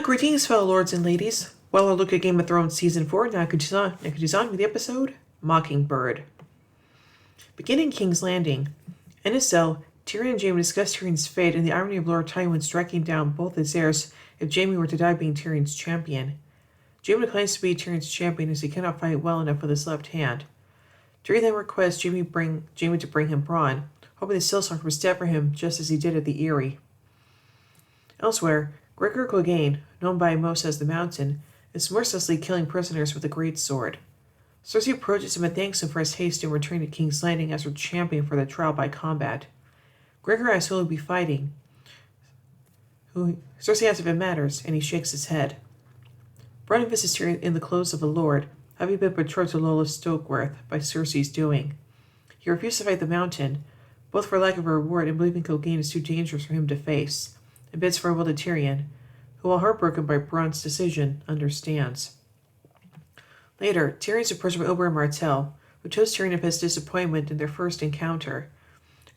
Greetings, fellow lords and ladies. Well, look at Game of Thrones Season 4. Now could you on with the episode Mockingbird. Beginning King's Landing. In his cell, Tyrion and Jaime discuss Tyrion's fate and the irony of Lord Tywin striking down both his heirs if Jaime were to die being Tyrion's champion. Jaime claims to be Tyrion's champion as he cannot fight well enough with his left hand. Tyrion then requests Jaime to bring him brawn, hoping the Silksong would stab for him just as he did at the Eyrie. Elsewhere, Gregor Clegane, known by most as the Mountain, is mercilessly killing prisoners with a great sword. Cersei approaches him and thanks him for his haste in returning to King's Landing as her champion for the trial by combat. Gregor asks who will be fighting. Cersei asks if it matters, and he shakes his head. Bronn visits Tyrion in the clothes of a lord, having been betrothed to Lola Stokeworth by Cersei's doing. He refuses to fight the Mountain, both for lack of a reward and believing Clegane is too dangerous for him to face, and bids farewell to Tyrion, who, while heartbroken by Bronn's decision, understands. Later, Tyrion is approached by Oberyn Martell, who tells Tyrion of his disappointment in their first encounter.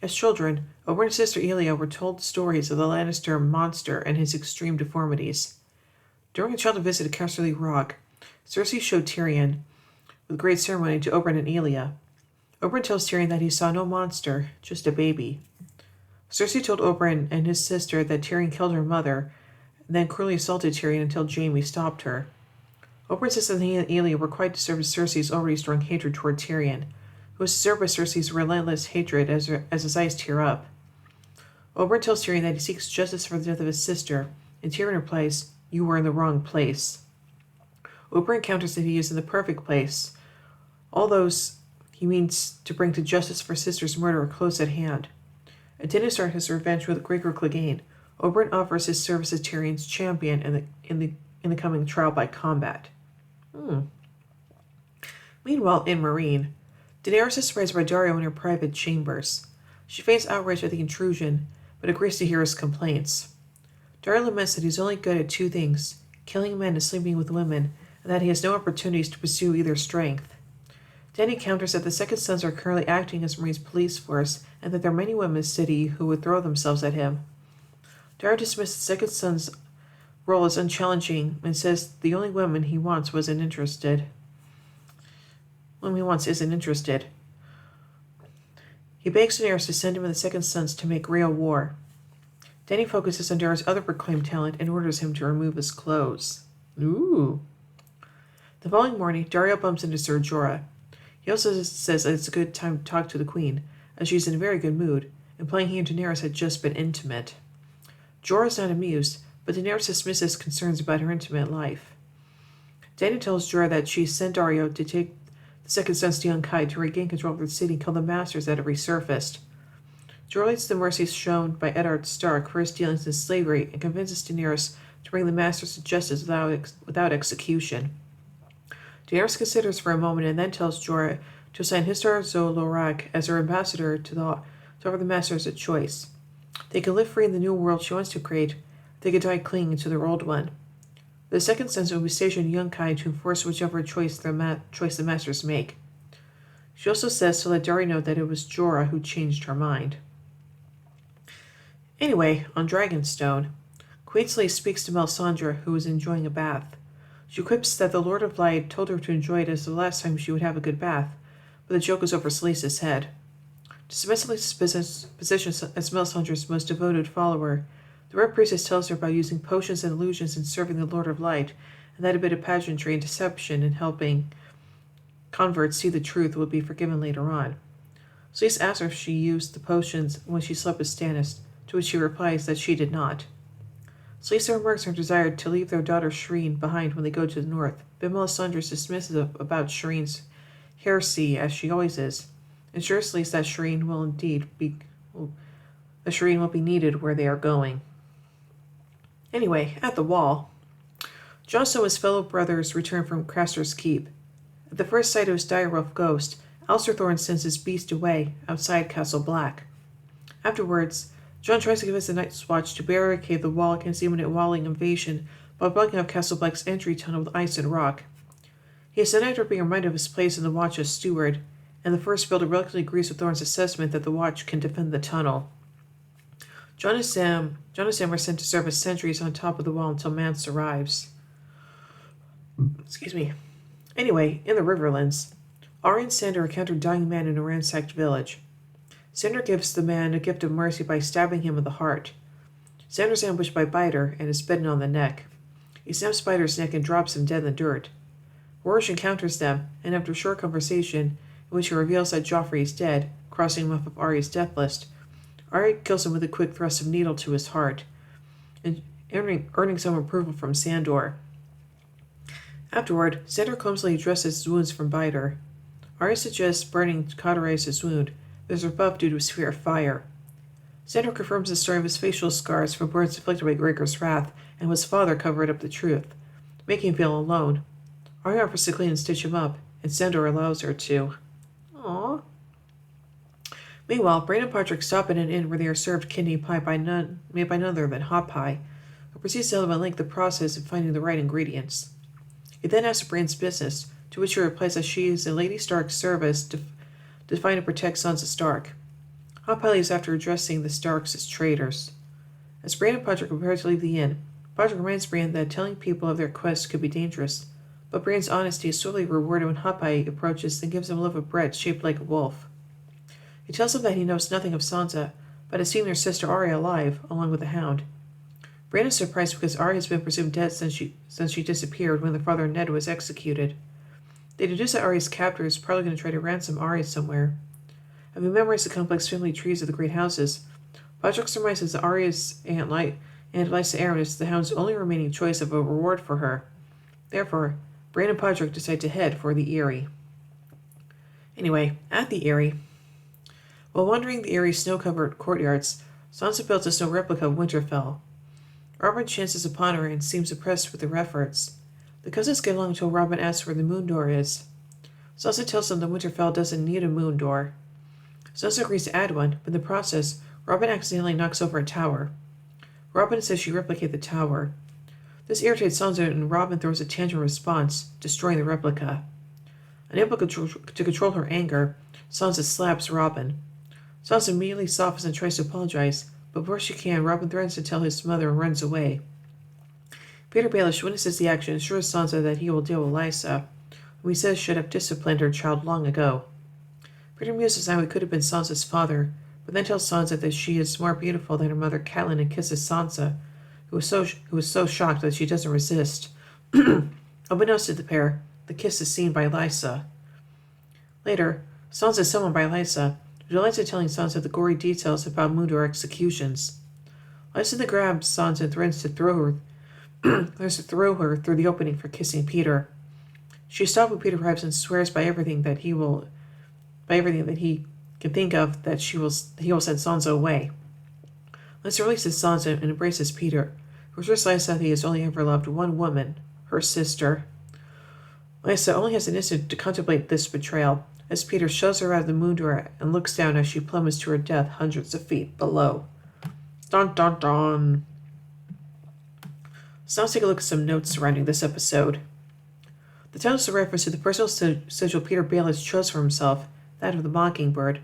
As children, Oberyn's sister Elia were told stories of the Lannister monster and his extreme deformities. During a childhood visit to Casterly Rock, Cersei showed Tyrion, with great ceremony, to Oberyn and Elia. Oberyn tells Tyrion that he saw no monster, just a baby. Cersei told Oberyn and his sister that Tyrion killed her mother, and then cruelly assaulted Tyrion until Jaime stopped her. Oberyn says that he and Elia were quite deserved of Cersei's already strong hatred toward Tyrion, who was deserved by Cersei's relentless hatred as his eyes tear up. Oberyn tells Tyrion that he seeks justice for the death of his sister, and Tyrion replies, "You were in the wrong place." Oberyn counters that he is in the perfect place. All those he means to bring to justice for his sister's murder are close at hand. Intending to start his revenge with Gregor Clegane, Oberyn offers his service as Tyrion's champion in the coming trial by combat. Meanwhile, in Meereen, Daenerys is surprised by Daario in her private chambers. She feigns outrage at the intrusion, but agrees to hear his complaints. Daario laments that he's only good at two things: killing men and sleeping with women, and that he has no opportunities to pursue either strength. Dany counters that the Second Sons are currently acting as Marie's police force, and that there are many women in the city who would throw themselves at him. Daario dismisses the Second Son's role as unchallenging and says the only woman he wants isn't interested. He begs Daenerys to send him and the Second Sons to make real war. Dany focuses on Daario's other proclaimed talent and orders him to remove his clothes. Ooh. The following morning, Daario bumps into Ser Jorah. He also says that it's a good time to talk to the Queen, as she's in a very good mood, implying he and Daenerys had just been intimate. Jorah is not amused, but Daenerys dismisses concerns about her intimate life. Dany tells Jorah that she sent Daario to take the Second Sons to Yunkai to regain control of the city and kill the Masters that have resurfaced. Jorah leads the mercy shown by Eddard Stark for his dealings in slavery and convinces Daenerys to bring the Masters to justice without execution. Daenerys considers for a moment and then tells Jorah to assign Histar Zo-Lorak as her ambassador to offer the Masters a choice. They can live free in the new world she wants to create, or they could die clinging to their old one. The Second Sons will be stationed in Yunkai to enforce whichever choice the Masters make. She also says to let Daario know that it was Jorah who changed her mind. Anyway, on Dragonstone, Queen Slee speaks to Melisandre, who is enjoying a bath. She quips that the Lord of Light told her to enjoy it as the last time she would have a good bath, but the joke is over Selyse's head. To cement Selyse's position as Melisandre's most devoted follower, the Red Priestess tells her about using potions and illusions in serving the Lord of Light, and that a bit of pageantry and deception in helping converts see the truth will be forgiven later on. Selyse asks her if she used the potions when she slept with Stannis, to which she replies that she did not. Selyse remarks her desire to leave their daughter Shireen behind when they go to the north, but Melisandre is dismissive about Shireen's heresy, as she always is, and assures Selyse that Shireen will be needed where they are going. Anyway, at the Wall, Jon Snow and his fellow brothers return from Craster's Keep. At the first sight of his direwolf ghost, Alliser Thorne sends his beast away outside Castle Black. Afterwards, Jon tries to convince the Night's Watch to barricade the wall against the imminent Walling invasion by blocking off Castle Black's entry tunnel with ice and rock. He is denied being reminded of his place in the Watch as steward, and the First Builder reluctantly agrees with Thorne's assessment that the Watch can defend the tunnel. John and Sam are sent to serve as sentries on top of the wall until Mance arrives. Excuse me. Anyway, in the Riverlands, Ari and Sander encounter a dying man in a ransacked village. Sander gives the man a gift of mercy by stabbing him in the heart. Sander's ambushed by Biter and is bitten on the neck. He snaps Biter's neck and drops him dead in the dirt. Rorish encounters them, and after a short conversation, in which he reveals that Joffrey is dead, crossing him off of Arya's death list, Arya kills him with a quick thrust of needle to his heart, and earning some approval from Sandor. Afterward, Sandor clumsily addresses his wounds from Biter. Arya suggests burning to cauterize his wound, but is rebuffed due to his fear of fire. Sandor confirms the story of his facial scars from burns inflicted by Gregor's wrath, and his father covered up the truth, making him feel alone. Arya offers to clean and stitch him up, and Sandor allows her to. Aww. Meanwhile, Bran and Podrick stop at an inn where they are served kidney pie made by none other than Hot Pie, who proceeds to tell them at length the process of finding the right ingredients. He then asks Bran's business, to which she replies that she is in Lady Stark's service to find and protect Sansa Stark. Hot Pie leaves after addressing the Starks as traitors. As Bran and Podrick prepare to leave the inn, Podrick reminds Bran that telling people of their quest could be dangerous, but Bran's honesty is swiftly rewarded when Hot Pie approaches and gives him a loaf of bread shaped like a wolf. He tells him that he knows nothing of Sansa, but has seen their sister Arya alive, along with the Hound. Bran is surprised because Arya has been presumed dead since she disappeared when their father Ned was executed. They deduce that Arya's captor is probably going to try to ransom Arya somewhere. Having memorized the complex family trees of the great houses, Podrick surmises that Arya's Aunt Lysa Arryn is the Hound's only remaining choice of a reward for her. Therefore, Bran and Podrick decide to head for the Eyrie. Anyway, at the Eyrie, while wandering the Eyrie's snow-covered courtyards, Sansa builds a snow replica of Winterfell. Robin chances upon her and seems impressed with her efforts. The cousins get along until Robin asks where the moon door is. Sansa tells them that Winterfell doesn't need a moon door. Sansa agrees to add one, but in the process, Robin accidentally knocks over a tower. Robin says she replicate the tower. This irritates Sansa and Robin throws a tantrum response, destroying the replica. Unable to control her anger, Sansa slaps Robin. Sansa immediately softens and tries to apologize, but before she can, Robin threatens to tell his mother and runs away. Peter Baelish witnesses the action and assures Sansa that he will deal with Lysa, whom he says should have disciplined her child long ago. Peter muses how he could have been Sansa's father, but then tells Sansa that she is more beautiful than her mother Catelyn and kisses Sansa, who is so shocked that she doesn't resist. Unbeknownst to the pair, the kiss is seen by Lysa. Later, Sansa is summoned by Lysa, who delights in telling Sansa the gory details about Moondor executions. Lysa then grabs Sansa and threatens to throw her through the opening for kissing Peter. She stops when Peter arrives and swears by everything that he can think of that he will send Sansa away. Lysa releases Sansa and embraces Peter, who assures Lysa that he has only ever loved one woman, her sister. Lysa only has an instant to contemplate this betrayal, as Peter shoves her out of the moon door and looks down as she plummets to her death hundreds of feet below. Dun dun dun. So now let's take a look at some notes surrounding this episode. The title is a reference to the personal sigil Peter Baelish chose for himself, that of the Mockingbird.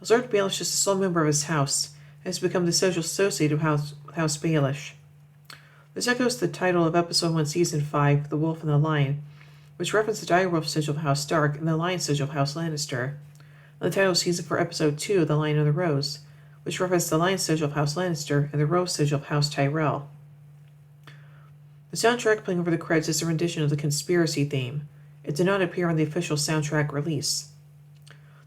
As Lord Baelish is the sole member of his house, and has become the sigil associate of House Baelish. This echoes the title of Episode 1, Season 5, The Wolf and the Lion, which referenced the direwolf sigil of House Stark and the lion sigil of House Lannister, and the title of Season 4, Episode 2, The Lion and the Rose, which referenced the lion sigil of House Lannister and the rose sigil of House Tyrell. The soundtrack playing over the credits is a rendition of the conspiracy theme. It did not appear on the official soundtrack release.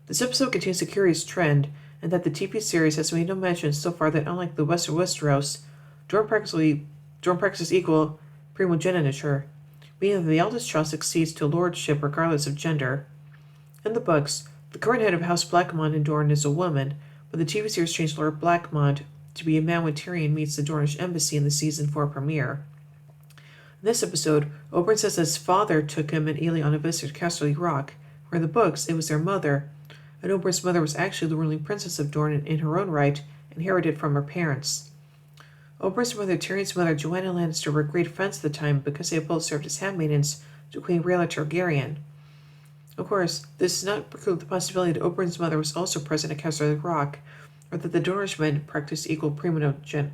This episode contains a curious trend, in that the TV series has made no mention so far that unlike the West of Westeros, Dorne practices equal primogeniture, meaning that the eldest child succeeds to lordship regardless of gender. In the books, the current head of House Blackmont in Dorne is a woman, but the TV series changed Lord Blackmont to be a man when Tyrion meets the Dornish embassy in the Season 4 premiere. In this episode, Oberyn says that his father took him and Aelia on a visit to Casterly Rock, where in the books it was their mother, and Oberyn's mother was actually the ruling princess of Dorne in her own right, inherited from her parents. Oberyn's mother, Tyrion's mother, Joanna Lannister, were great friends at the time because they had both served as handmaidens to Queen Rhaella Targaryen. Of course, this does not preclude the possibility that Oberyn's mother was also present at Casterly Rock, or that the Dornishmen practiced equal primogeniture.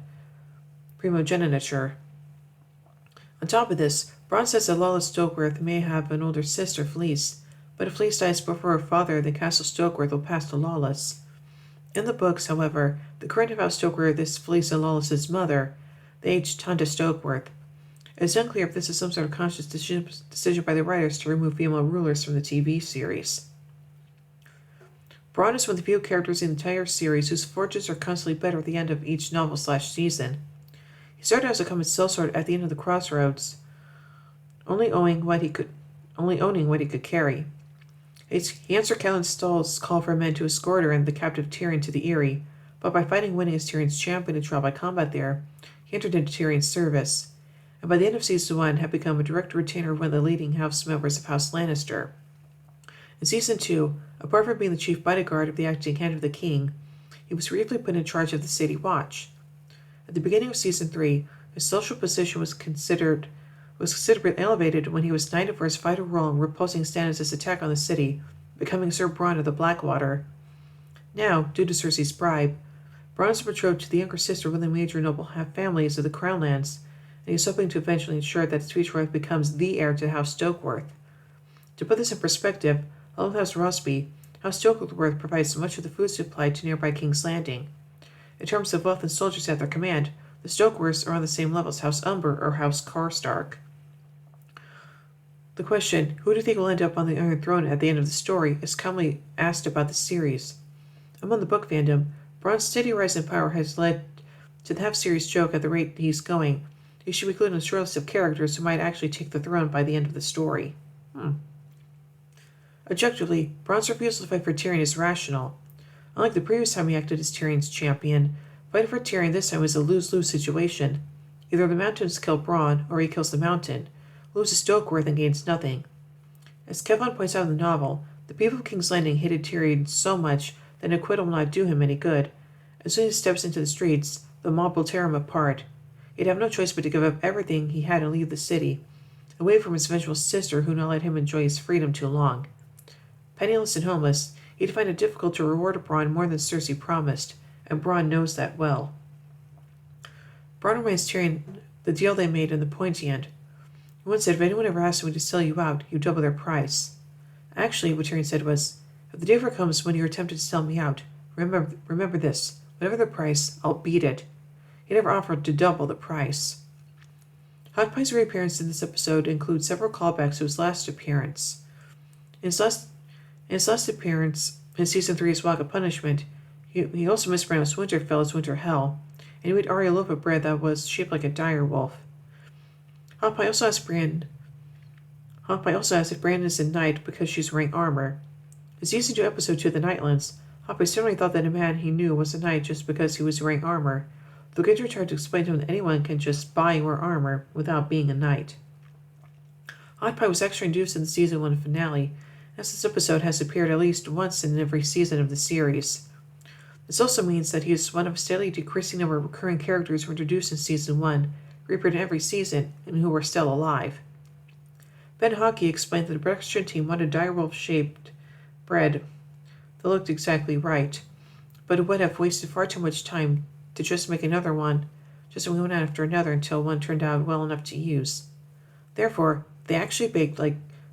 On top of this, Bronn says that Lala Stokeworth may have an older sister, Fleece, but if Fleece dies before her father, then Castle Stokeworth will pass to Lawless. In the books, however, the current of House Stokeworth is Fleece and Lawless's mother, the aged Tanda Stokeworth. It is unclear if this is some sort of conscious decision by the writers to remove female rulers from the TV series. Bronn is one of the few characters in the entire series whose fortunes are constantly better at the end of each novel/season. He started as a common sellsword at the end of the Crossroads, only owning what he could carry. He answered Catelyn Stall's call for men to escort her and the captive Tyrion to the Eyrie, but by fighting and winning as Tyrion's champion and trial by combat there, he entered into Tyrion's service, and by the end of Season 1 had become a direct retainer of one of the leading house members of House Lannister. In Season 2, apart from being the chief bodyguard of the acting hand of the king, he was briefly put in charge of the City Watch. At the beginning of Season 3, his social position was considerably elevated when he was knighted for his vital role in repulsing Stannis' attack on the city, becoming Sir Bronn of the Blackwater. Now, due to Cersei's bribe, Bronn is betrothed to the younger sister of one of the major noble families of the Crownlands, and he is hoping to eventually ensure that his future wife becomes the heir to House Stokeworth. To put this in perspective, along with House Rosby, House Stokeworth provides much of the food supply to nearby King's Landing. In terms of wealth and soldiers at their command, the Stokeworths are on the same level as House Umber or House Karstark. The question, who do you think will end up on the Iron Throne at the end of the story, is commonly asked about the series. Among the book fandom, Bronn's steady rise in power has led to the half-series joke at the rate he's going. He should be included in a short list of characters who might actually take the throne by the end of the story. Objectively, Bronn's refusal to fight for Tyrion is rational. Unlike the previous time he acted as Tyrion's champion, fighting for Tyrion this time is a lose-lose situation. Either the mountains kill Bronn, or he kills the mountain, loses Stokeworth and gains nothing. As Kevin points out in the novel, the people of King's Landing hated Tyrion so much that an acquittal will not do him any good. As soon as he steps into the streets, the mob will tear him apart. He'd have no choice but to give up everything he had and leave the city, away from his vengeful sister who not let him enjoy his freedom too long. Penniless and homeless, he'd find it difficult to reward Bronn more than Cersei promised, and Bronn knows that well. Bronn reminds Tyrion the deal they made in the pointy end. He once said, if anyone ever asked me to sell you out, you double their price. Actually, what Tyrion said was, if the day ever comes when you're tempted to sell me out, remember this, whatever the price, I'll beat it. He never offered to double the price. Hot Pie's reappearance in this episode includes several callbacks to his last appearance. In his last appearance in Season 3's Walk of Punishment, he also mispronounced Winterfell as Winterhell, and he made Arya loaf of bread that was shaped like a dire wolf. Hot Pie also asks if Bran is a knight because she's wearing armor. In Season 2, Episode 2 of the Nightlands, Hot Pie certainly thought that a man he knew was a knight just because he was wearing armor, though Gendry tried to explain to him that anyone can just buy and wear armor without being a knight. Hot Pie was actually introduced in the Season 1 finale, as this episode has appeared at least once in every season of the series. This also means that he is one of a steadily decreasing number of recurring characters who were introduced in Season 1, reappeared in every season, and who are still alive. Ben Hockey explained that the production team wanted direwolf-shaped bread that looked exactly right, but it would have wasted far too much time to just make another one, just one after another until one turned out well enough to use. Therefore, they actually baked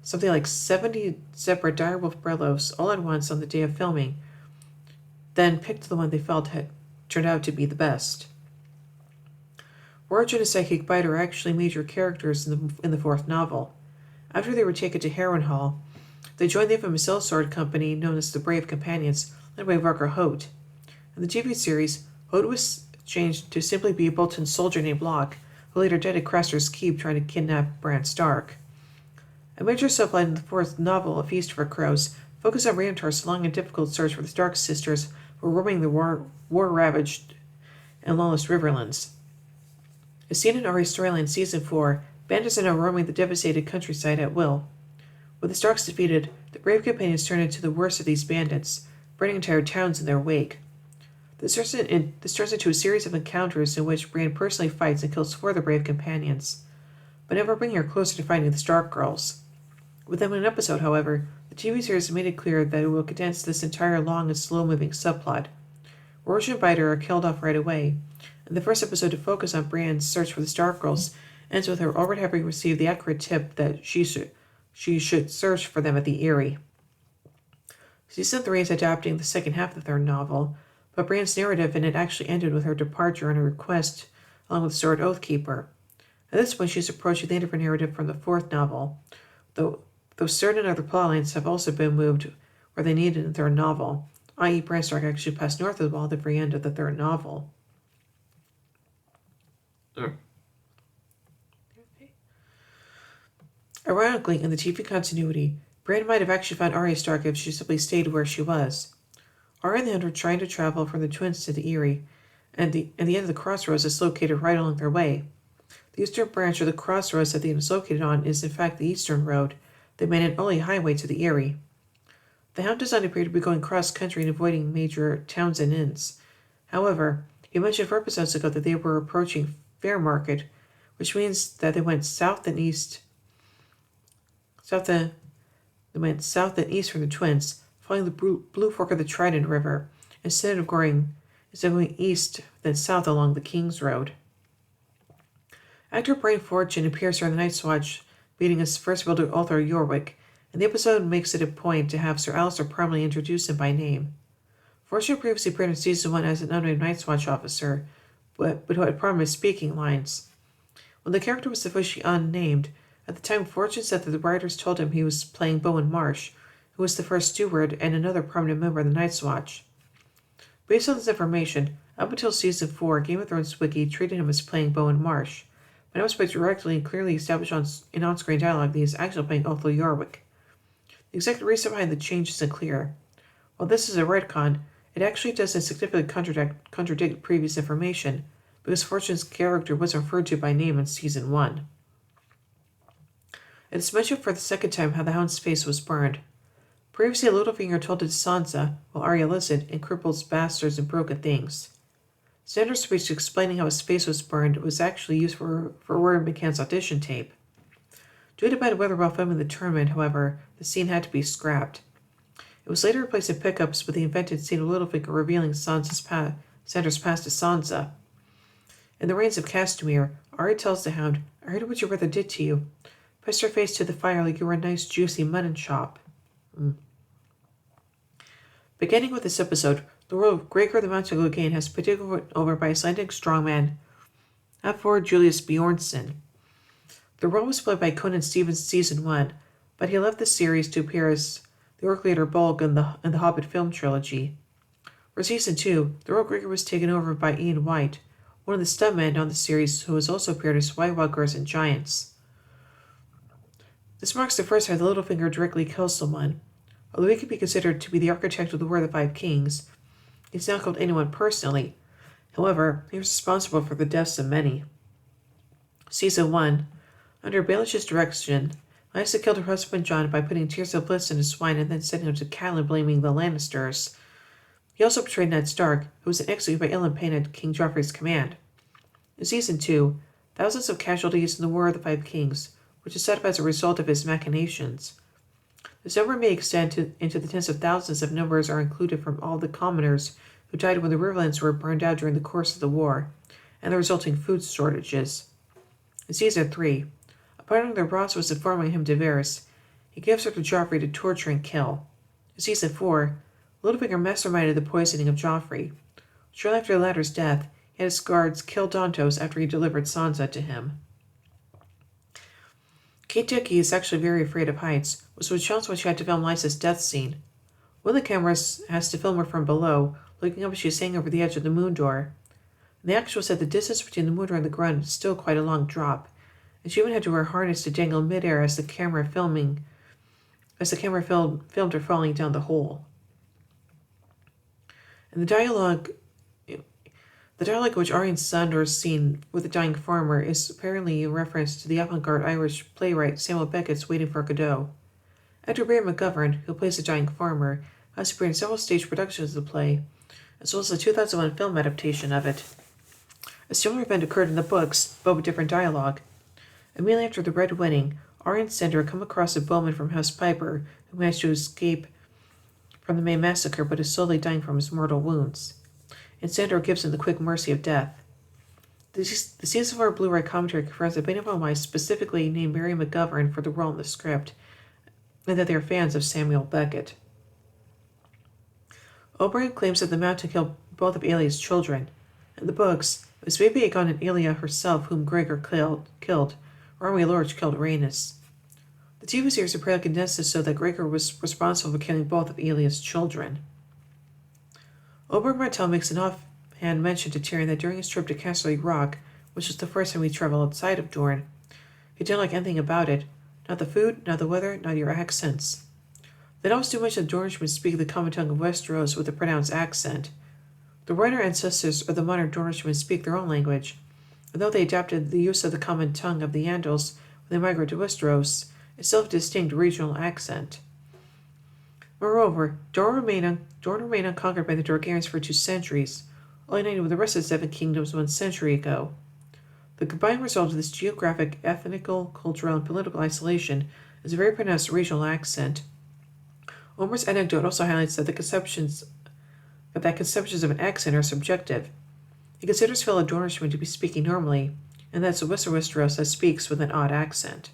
something like 70 separate direwolf bread loaves all at once on the day of filming, then picked the one they felt had turned out to be the best. Origin and Psychic Bite are actually major characters in the fourth novel. After they were taken to Harrenhal, they joined the infamous sellsword company known as the Brave Companions, led by Varker Hoat. In the TV series, Hoat was changed to simply be a Bolton soldier named Locke, who later died at Craster's Keep trying to kidnap Bran Stark. A major subplot in the fourth novel, A Feast for Crows, focused on Rhaentar's long and difficult search for the Stark sisters who were roaming the war-ravaged and lawless Riverlands. As seen in Arya's storyline in Season 4, bandits are now roaming the devastated countryside at will. With the Starks defeated, the Brave Companions turn into the worst of these bandits, burning entire towns in their wake. This turns into a series of encounters in which Bran personally fights and kills 4 of the Brave Companions, but never bringing her closer to finding the Stark girls. Within an episode, however, the TV series made it clear that it will condense this entire long and slow-moving subplot. Rorsch and Biter are killed off right away, and the first episode to focus on Brienne's search for the Stark Girls ends with her already having received the accurate tip that she should search for them at the Eyrie. Season 3 is adapting the second half of the third novel, but Brienne's narrative in it actually ended with her departure and a request along with Sword Oathkeeper. At this point, she's approaching the end of her narrative from the fourth novel, though certain other plotlines have also been moved where they needed in the third novel, i.e. Bran Stark actually passed north of the wall at the very end of the third novel. Okay. Ironically, in the TV continuity, Bran might have actually found Arya Stark if she simply stayed where she was. Arya and the Hound are trying to travel from the Twins to the Eyrie, and the end of the crossroads is located right along their way. The eastern branch of the crossroads that the inn is located on is in fact the eastern road, the main and only highway to the Eyrie. The Hound does not appear to be going cross-country and avoiding major towns and inns. However, he mentioned 4 episodes ago that they were approaching Fairmarket, which means that they went south and east from the Twins, following the Blue Fork of the Trident River, instead of going east then south along the King's Road. Actor Brian Fortune appears during the Night's Watch, meeting his first builder Arthur Yorwick, and the episode makes it a point to have Sir Alistair prominently introduce him by name. Fortune previously appeared in Season 1 as an unnamed Night's Watch officer, but who had prominent speaking lines. When the character was officially unnamed, at the time Fortune said that the writers told him he was playing Bowen Marsh, who was the first steward and another prominent member of the Night's Watch. Based on this information, up until Season 4, Game of Thrones Wiki treated him as playing Bowen Marsh, but now it's by directly and clearly established in on-screen dialogue that he is actually playing Arthur Yorwick. The exact reason behind the change isn't clear. While this is a retcon, it actually doesn't significantly contradict previous information, because Fortune's character was referred to by name in Season 1. It is mentioned for the second time how the Hound's face was burned. Previously, Littlefinger told it to Sansa, while Arya listened, in crippled bastards and broken things. Standard speech explaining how his face was burned was actually used for Rory McCann's audition tape. Due to bad weather while filming the tournament, however, the scene had to be scrapped. It was later replaced in pickups with the invented scene of Littlefinger revealing Sandra's past to Sansa. In the Reigns of Castamere, Arya tells the Hound, "I heard what your brother did to you. Pressed her face to the fire like you were a nice juicy mutton chop." Beginning with this episode, the role of Gregor the Mountain Clegane has been taken over by Icelandic strongman Hafþór Julius Bjornsson. The role was played by Conan Stevens Season 1, but he left the series to appear as the Orc Leader Bolg in the Hobbit film trilogy. For Season 2, the role of Gregor was taken over by Ian White, one of the stuntmen on the series who has also appeared as White Walkers and Giants. This marks the first time that Littlefinger directly kills someone. Although he could be considered to be the architect of the War of the Five Kings, he's not killed anyone personally. However, he was responsible for the deaths of many. Season 1, under Baelish's direction, Lysa killed her husband Jon by putting tears of bliss in his wine and then sending him to Catelyn blaming the Lannisters. He also betrayed Ned Stark, who was executed by Ilyn Payne at King Joffrey's command. In Season 2, thousands of casualties in the War of the Five Kings, which is set up as a result of his machinations. This number may extend into the tens of thousands if numbers are included from all the commoners who died when the riverlands were burned out during the course of the war, and the resulting food shortages. In Season 3, upon that Ross was informing him to Varys, he gives her to Joffrey to torture and kill. In Season 4, Littlefinger masterminded the poisoning of Joffrey. Shortly after the latter's death, he had his guards kill Dantos after he delivered Sansa to him. Kate Dickie is actually very afraid of heights, which was shown when she had to film Lysa's death scene. One of the cameras has to film her from below, looking up as she is hanging over the edge of the moon door. The actress said the distance between the moon door and the ground is still quite a long drop, and she even had to wear a harness to dangle midair as the camera filmed her falling down the hole. And the dialogue which Arya and Sandor is seen with the dying farmer is apparently a reference to the avant-garde Irish playwright Samuel Beckett's Waiting for Godot. Actor Barry McGovern, who plays the dying farmer, has appeared in several stage productions of the play, as well as the 2001 film adaptation of it. A similar event occurred in the books, but with different dialogue. Immediately after the Red Wedding, Arya and Sandor come across a bowman from House Piper who managed to escape from the May massacre but is slowly dying from his mortal wounds. and Sandor gives him the quick mercy of death. The scenes of our Blu-ray commentary confirms that Bane of specifically named Mary McGovern for the role in the script, and that they are fans of Samuel Beckett. Oberyn claims that the Mountain killed both of Alia's children. In the books, it was Baby Aegon and Aelia herself whom Gregor killed, or Army Lords killed Rhaenys. The TV series apparently condensed this so that Gregor was responsible for killing both of Aelia's children. Oberyn Martell makes an offhand mention to Tyrion that during his trip to Castle Rock, which was the first time he traveled outside of Dorne, he didn't like anything about it, not the food, not the weather, not your accents. They don't too much that Dornishmen speak the common tongue of Westeros with a pronounced accent. The Rhoynar ancestors of the modern Dornishmen speak their own language, and though they adapted the use of the common tongue of the Andals when they migrated to Westeros, it still has a distinct regional accent. Moreover, Dorne remained unconquered by the Targaryens for 2 centuries, all united with the rest of the 7 kingdoms 1 century ago. The combined result of this geographic, ethnical, cultural, and political isolation is a very pronounced regional accent. Omer's anecdote also highlights that conceptions of an accent are subjective. He considers fellow Dornishmen to be speaking normally, and that's a Westeros that speaks with an odd accent.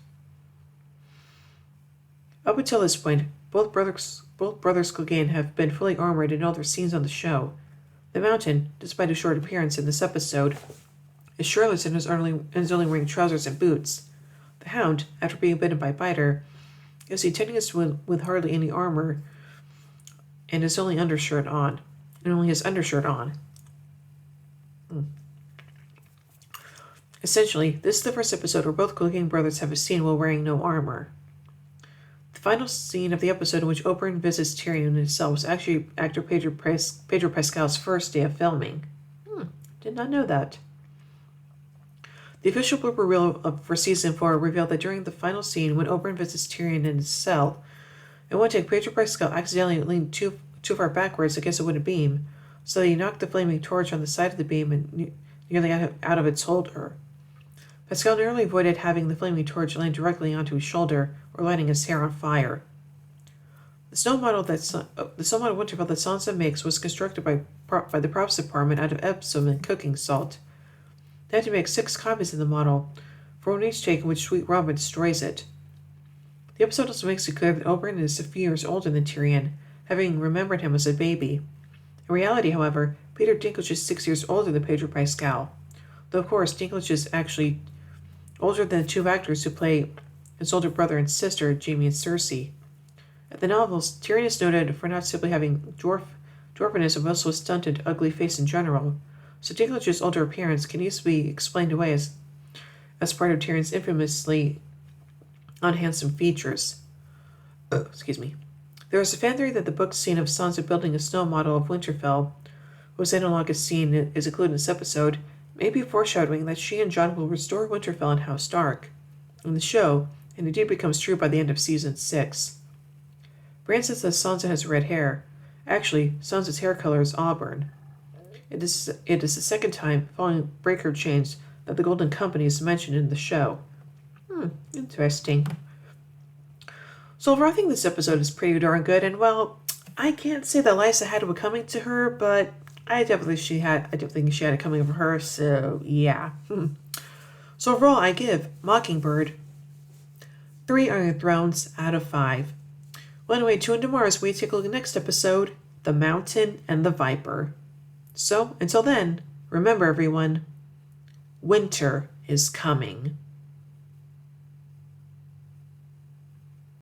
Up until this point, both brothers Clegane have been fully armored in all their scenes on the show. The Mountain, despite his short appearance in this episode, is shirtless and is only wearing trousers and boots. The Hound, after being bitten by Biter, is intending us with hardly any armor and his only undershirt on. Essentially, this is the first episode where both Clegane brothers have a scene while wearing no armor. The final scene of the episode in which Oberyn visits Tyrion in his cell was actually actor Pedro Pascal's first day of filming. Did not know that. The official blooper reel for Season 4 revealed that during the final scene when Oberyn visits Tyrion in his cell, in one take Pedro Pascal accidentally leaned too far backwards against a wooden beam, so that he knocked the flaming torch on the side of the beam and nearly out of its holder. Pascal narrowly avoided having the flaming torch land directly onto his shoulder or lighting his hair on fire. The snow model Winterfell that Sansa makes was constructed by the props department out of Epsom and cooking salt. They had to make 6 copies of the model, for one each take in which Sweet Robin destroys it. The episode also makes it clear that Oberyn is a few years older than Tyrion, having remembered him as a baby. In reality, however, Peter Dinklage is 6 years older than Pedro Pascal, though of course Dinklage is actually older than the 2 actors who play his older brother and sister, Jaime and Cersei. At the novels, Tyrion is noted for not simply having dwarfness but also a stunted, ugly face in general, so Dinklage's older appearance can easily be explained away as part of Tyrion's infamously unhandsome features. Excuse me. There is a fan theory that the book scene of Sansa building a snow model of Winterfell, whose analogous scene is included in this episode, may be foreshadowing that she and Jon will restore Winterfell in House Stark in the show, and indeed becomes true by the end of Season 6. Bran says that Sansa has red hair. Actually, Sansa's hair color is auburn. It is the second time, following Breaker Chains, that the Golden Company is mentioned in the show. Interesting. So overall, I think this episode is pretty darn good, and well, I can't say that Lysa had it coming to her, but I definitely think she had it coming over her, so yeah. So overall, I give Mockingbird 3 Iron Thrones out of 5. Well, anyway, tune in tomorrow as we take a look at the next episode, The Mountain and the Viper. So, until then, remember everyone, winter is coming.